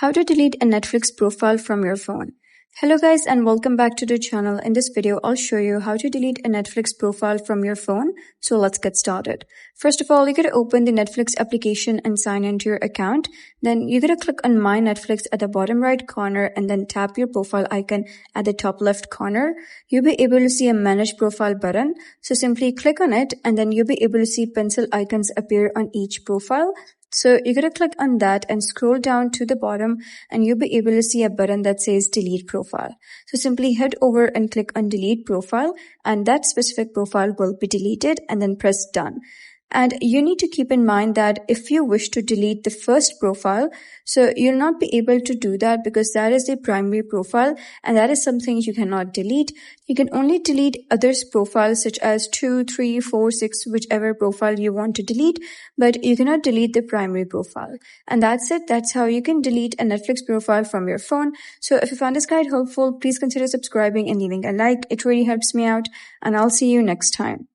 How to delete a Netflix profile from your phone. Hello guys and welcome back to the channel. In this video, I'll show you how to delete a Netflix profile from your phone. So let's get started. First of all, you gotta open the Netflix application and sign into your account. Then you gotta click on My Netflix at the bottom right corner and then tap your profile icon at the top left corner. You'll be able to see a Manage Profile button. So simply click on it and then you'll be able to see pencil icons appear on each profile. So you're going to click on that and scroll down to the bottom and you'll be able to see a button that says delete profile. So simply head over and click on delete profile and that specific profile will be deleted and then press done. And you need to keep in mind that if you wish to delete the first profile, so you'll not be able to do that because that is the primary profile and that is something you cannot delete. You can only delete others profiles such as 2, 3, 4, 6, whichever profile you want to delete, but you cannot delete the primary profile. And that's it. That's how you can delete a Netflix profile from your phone. So if you found this guide helpful, please consider subscribing and leaving a like. It really helps me out and I'll see you next time.